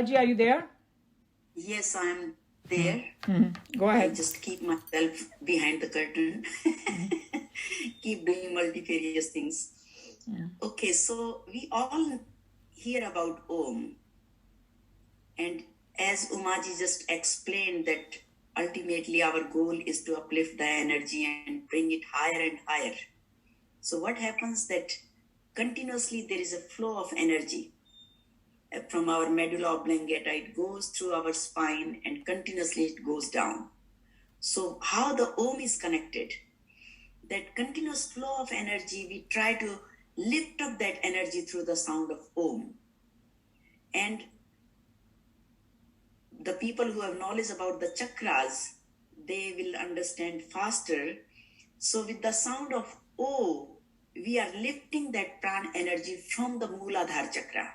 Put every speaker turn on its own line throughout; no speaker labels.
Ji, are you there?
Yes, I'm there.
Go
I
ahead.
just keep myself behind the curtain. Keep doing multifarious things. Okay, so we all hear about Om. And as Umaji just explained that ultimately our goal is to uplift the energy and bring it higher and higher. So what happens that continuously there is a flow of energy from our medulla oblongata. It goes through our spine and continuously it goes down. So how the Om is connected, that continuous flow of energy, we try to lift up that energy through the sound of Om. And the people who have knowledge about the chakras, they will understand faster. So with the sound of O, we are lifting that prana energy from the Mooladhara chakra,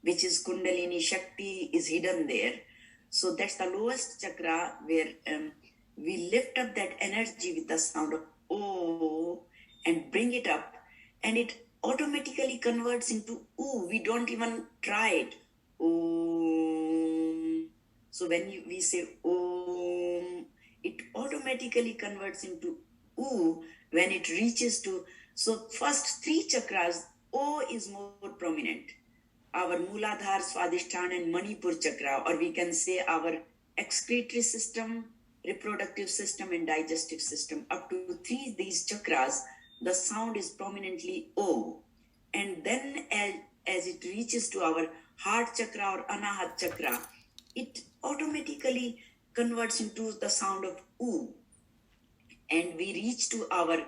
which is Kundalini Shakti is hidden there. So that's the lowest chakra where we lift up that energy with the sound of O and bring it up, and it automatically converts into Oo. We don't even try it. Om. So when we say Om, it automatically converts into Oo when it reaches to. So first three chakras, O is more prominent. Our Mooladhara, Swadhisthana and Manipur chakra, or we can say our excretory system, reproductive system and digestive system. Up to three these chakras, the sound is prominently O. And then as it reaches to our heart chakra or Anahat chakra, it automatically converts into the sound of U. And we reach to our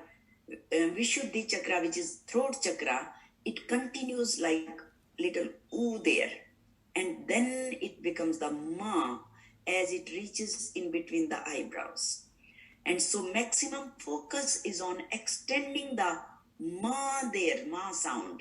Vishuddhi chakra, which is throat chakra. It continues like little oo there, and then it becomes the ma as it reaches in between the eyebrows. And so maximum focus is on extending the ma there, ma sound.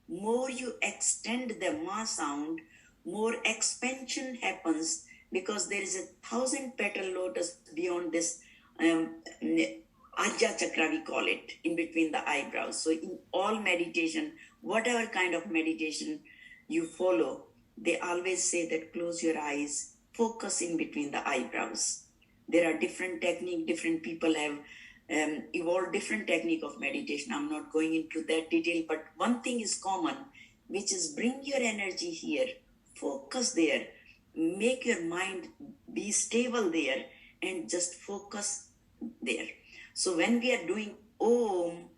More you extend the ma sound, more expansion happens, because there is 1,000 petal lotus beyond this Ajja chakra, we call it, in between the eyebrows. So in all meditation, whatever kind of meditation you follow, they always say that close your eyes, focus in between the eyebrows. There are different techniques, different people have evolved different technique of meditation. I'm not going into that detail, but one thing is common, which is bring your energy here, focus there, make your mind be stable there, and just focus there. So when we are doing Om,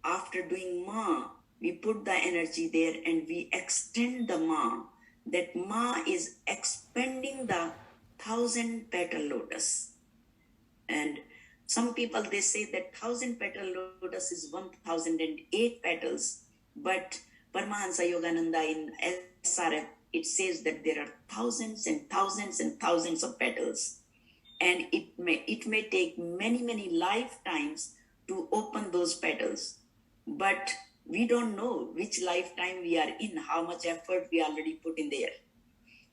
after doing Ma, we put the energy there and we extend the Ma. That Ma is expanding the 1,000 petal lotus. And some people, they say that 1,000 petal lotus is 1,008 petals. But Paramahansa Yogananda in SRF, it says that there are thousands and thousands and thousands of petals. And it may take many lifetimes to open those petals, but we don't know which lifetime we are in, how much effort we already put in there.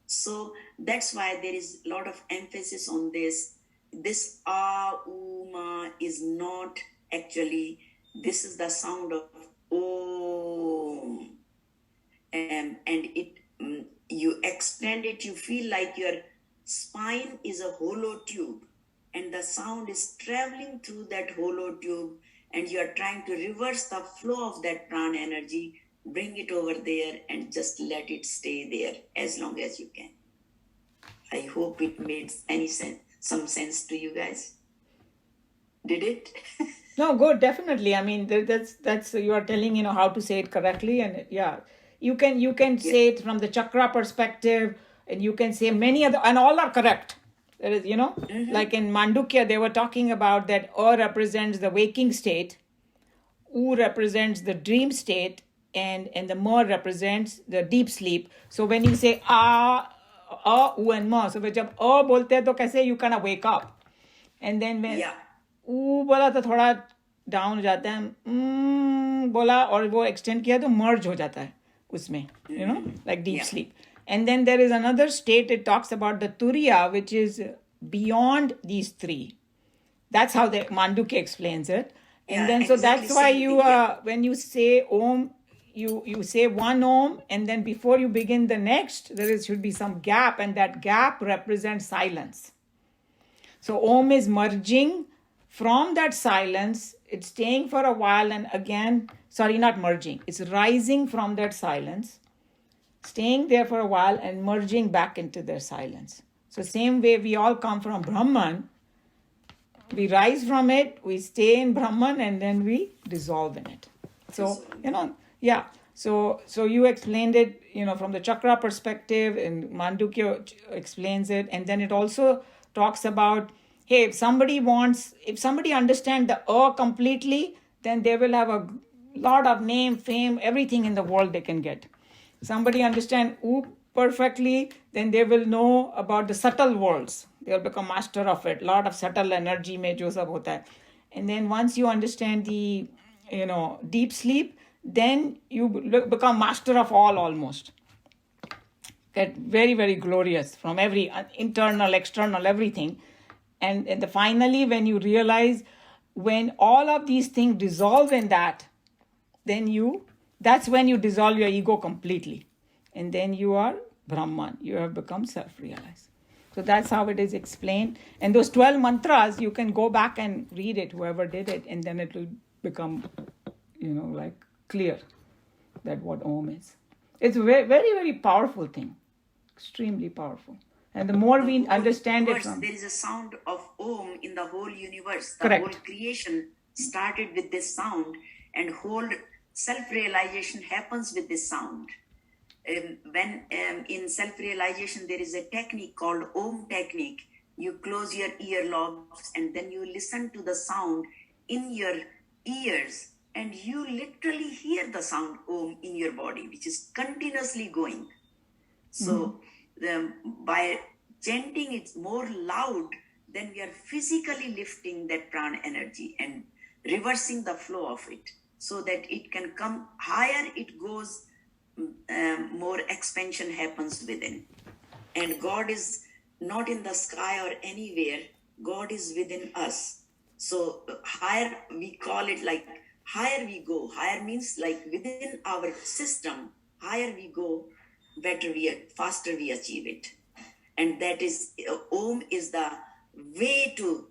So that's why there is a lot of emphasis on this. This ma is not actually, this is the sound of Om, and it you extend it, you feel like your spine is a hollow tube, and the sound is traveling through that hollow tube, and you are trying to reverse the flow of that prana energy, bring it over there and just let it stay there as long as you can. I hope it made some sense to you guys. Did it?
No, good, definitely. I mean, that's you are telling, how to say it correctly, and yeah, you can say it from the chakra perspective, and you can say many other, and all are correct. There is, like in Mandukya, they were talking about that O represents the waking state, U represents the dream state, and the Ma represents the deep sleep. So when you say U and Ma, so जब A बोलते हैं तो कैसे you kind of wake up, and then when U बोला तो थोड़ा down हो जाता है, बोला और वो एक्सटेंड किया तो मर्ज हो जाता है उसमें, like deep sleep. And then there is another state, it talks about the Turiya, which is beyond these three. That's how the Mandukya explains it. And then so that's why you when you say Om, you say one Om, and then before you begin the next, should be some gap, and that gap represents silence. So Om is merging from that silence, it's staying for a while, and again, sorry, not merging, it's rising from that silence, staying there for a while and merging back into their silence. So same way we all come from Brahman, we rise from it, we stay in Brahman, and then we dissolve in it. So, yeah. So you explained it, from the chakra perspective, and Mandukya explains it. And then it also talks about, hey, if somebody understands the completely, then they will have a lot of name, fame, everything in the world they can get. Somebody understand perfectly, then they will know about the subtle worlds. They'll become master of it. Lot of subtle energy mein jo sab hota hai. And then once you understand the, deep sleep, then you become master of all almost. Get very, very glorious from every internal, external, everything. And finally, when you realize, when all of these things dissolve in that, then that's when you dissolve your ego completely. And then you are Brahman. You have become self-realized. So that's how it is explained. And those 12 mantras, you can go back and read it, whoever did it, and then it will become, clear that what Om is. It's a very, very, very powerful thing. Extremely powerful. And the more we understand it
there is a sound of Om in the whole universe. The
Correct.
whole creation started with this sound, and whole self-realization happens with this sound. When in self-realization, there is a technique called Om technique. You close your earlobes and then you listen to the sound in your ears, and you literally hear the sound Om in your body, which is continuously going. So by chanting it more loud, then we are physically lifting that prana energy and reversing the flow of it, so that it can come higher, it goes, more expansion happens within. And God is not in the sky or anywhere, God is within us. So higher, we call it like higher we go. Higher means like within our system, higher we go, faster we achieve it. And that is, Om is the way to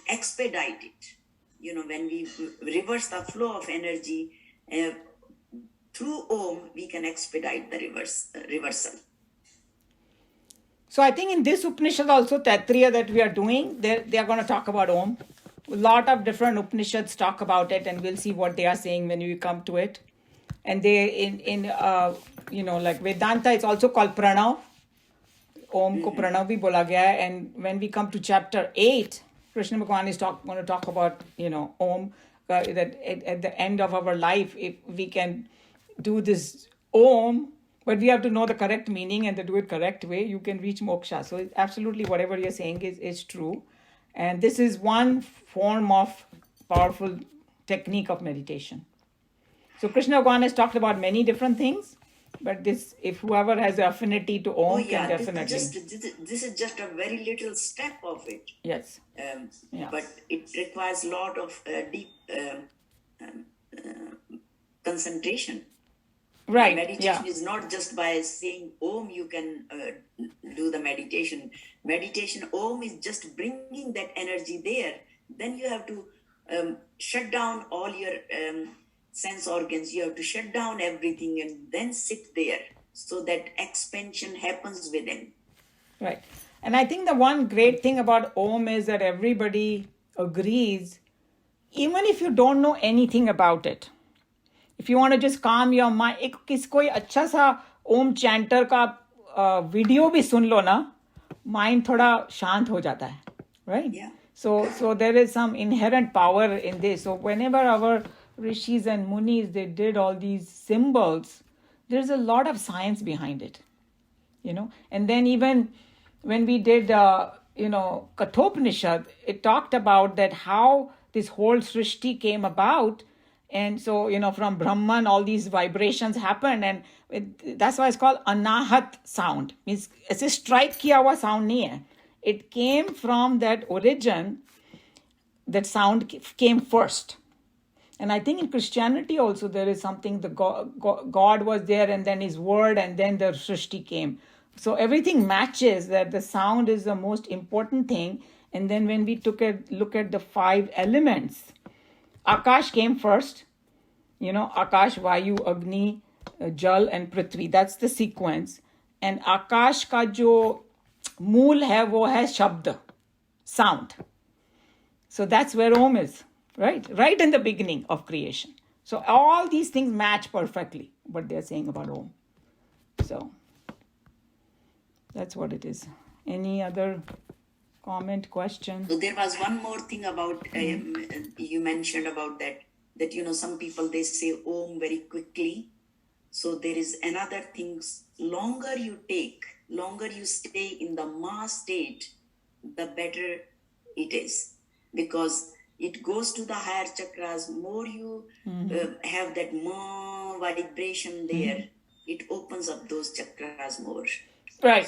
expedite it. When we reverse the flow of energy, through Om, we can expedite the reversal.
So I think in this Upanishad also, Taittiriya that we are doing, they are going to talk about Om. A lot of different Upanishads talk about it, and we'll see what they are saying when we come to it. And they, like Vedanta, it's also called Pranav. Om ko Pranav bhi bola gaya hai. And when we come to chapter 8, Krishna Bhagavan is going to talk about, Om, that at the end of our life, if we can do this Om, but we have to know the correct meaning and to do it correct way, you can reach moksha. So absolutely whatever you're saying is true. And this is one form of powerful technique of meditation. So Krishna Bhagavan has talked about many different things, but this, if whoever has the affinity to Om, can definitely.
This is just a very little step of it.
Yes.
But it requires a lot of deep concentration.
Right.
Meditation is not just by saying Om you can do the meditation. Meditation, Om is just bringing that energy there. Then you have to shut down all your sense organs. You have to shut down everything and then sit there, so that expansion happens within.
Right. And I think the one great thing about Om is that everybody agrees, even if you don't know anything about it. If you want to just calm your mind, कोई अच्छा सा ओम चैंटर का video भी सुन लो ना, mind थोड़ा शांत हो जाता है, right?
Yeah.
So there is some inherent power in this. So whenever our rishis and munis, they did all these symbols, there's a lot of science behind it, And then even when we did, Kathopanishad, it talked about that how this whole Srishti came about. And so, from Brahman, all these vibrations happened. And that's why it's called anahat sound. Means it's a strike kiya hua sound nahi hai. It came from that origin. That sound came first. And I think in Christianity also there is something, the God was there and then his word and then the Srishti came. So everything matches, that the sound is the most important thing. And then when we look at the 5 elements, Akash came first, Akash, Vayu, Agni, Jal and Prithvi. That's the sequence. And Akash ka jo mool hai, wo hai shabd, sound. So that's where Om is, right? Right in the beginning of creation. So all these things match perfectly what they're saying about Om. So that's what it is. Any other comment, question?
So there was one more thing about, you mentioned about that some people, they say Om very quickly. So there is another thing, longer you stay in the Ma state, the better it is. Because it goes to the higher chakras, more you have that Ma vibration there, it opens up those chakras more.
Right.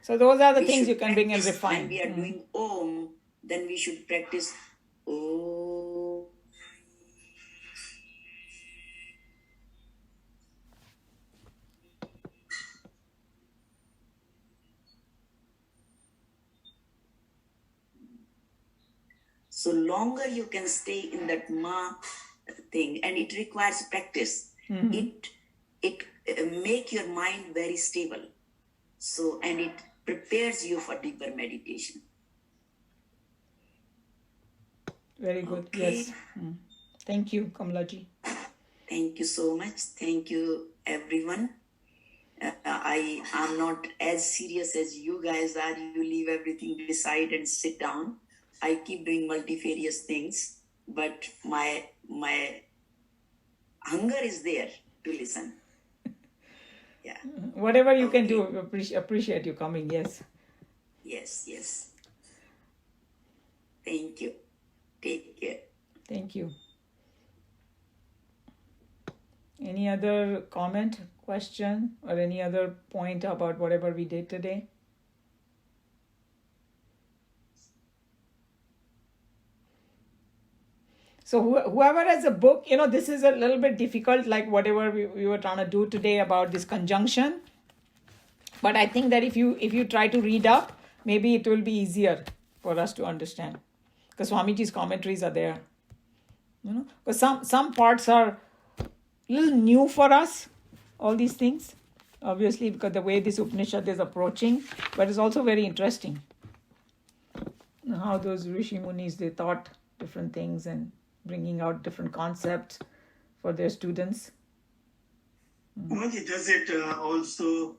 So those are the things you can bring and refine.
When we are doing Om, then we should practice Om. So longer you can stay in that Ma thing, and it requires practice. It make your mind very stable. So, and it prepares you for deeper meditation.
Very good. Okay. Yes. Thank you, Kamlaji.
Thank you so much. Thank you, everyone. I am not as serious as you guys are. You leave everything beside and sit down. I keep doing multifarious things, but my hunger is there to listen. Yeah.
Whatever you can do, appreciate you coming. Yes.
Yes. Thank you. Take care.
Thank you. Any other comment, question, or any other point about whatever we did today? So whoever has a book, this is a little bit difficult, like whatever we were trying to do today about this conjunction. But I think that if you try to read up, maybe it will be easier for us to understand. Because Swamiji's commentaries are there. Because some parts are a little new for us, all these things. Obviously, because the way this Upanishad is approaching, but it's also very interesting. How those Rishi Munis, they thought different things and bringing out different concepts for their students.
Does it also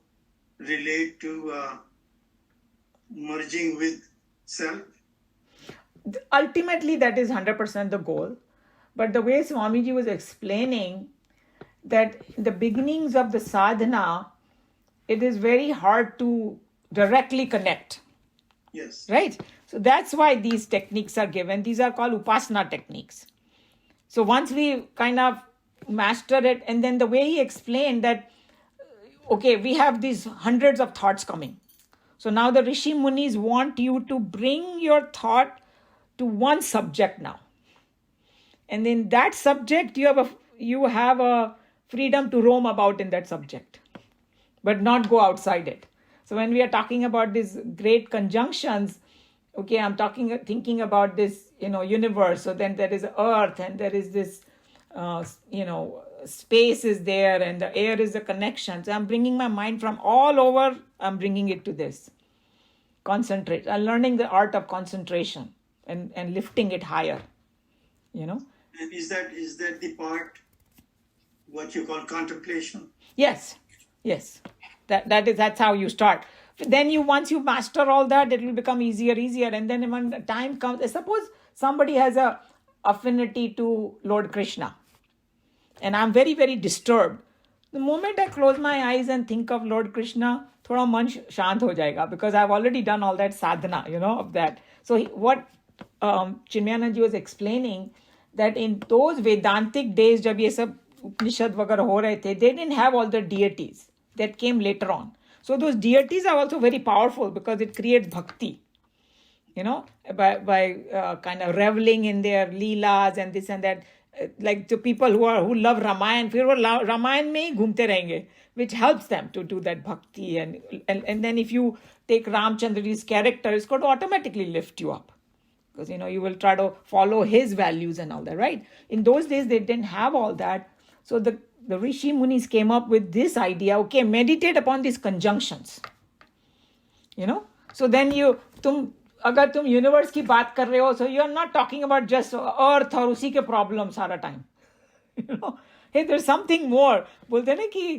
relate to merging with self?
Ultimately, that is 100% the goal. But the way Swamiji was explaining that in the beginnings of the sadhana, it is very hard to directly connect.
Yes.
Right? So that's why these techniques are given. These are called upasana techniques. So once we kind of master it, and then the way he explained that, okay, we have these hundreds of thoughts coming. So now the Rishi Munis want you to bring your thought to one subject now. And in that subject, you have a freedom to roam about in that subject, but not go outside it. So when we are talking about these great conjunctions, okay, I'm thinking about this, universe. So then there is earth and there is this, space is there and the air is the connection. So I'm bringing my mind from all over, I'm bringing it to this. Concentrate. I'm learning the art of concentration and lifting it higher,
And is that the part, what you call contemplation?
Yes. That's how you start. Then once you master all that, it will become easier. And then when the time comes, suppose somebody has a affinity to Lord Krishna, and I'm very, very disturbed. The moment I close my eyes and think of Lord Krishna, thoda man shant ho jayega, because I've already done all that sadhana, of that. So what Chinmayanand was explaining, that in those Vedantic days, jab ye sab Upanishad vagara ho rahe the, they didn't have all the deities that came later on. So those deities are also very powerful because it creates bhakti, by kind of reveling in their leelas and this and that. like the people who love Ramayana, फिर वो Ramayana में ही घूमते रहेंगे, which helps them to do that bhakti. And then if you take Ramchandra's character, it's going to automatically lift you up. Because, you will try to follow his values and all that, right? In those days, they didn't have all that. So the Rishi Munis came up with this idea, okay, meditate upon these conjunctions. So then अगर तुम universe की बात कर रहे हो, so you're not talking about just अर्थ और उसी के प्रॉब्लम सारा time. Hey, there's something more. बोलते हैं ना कि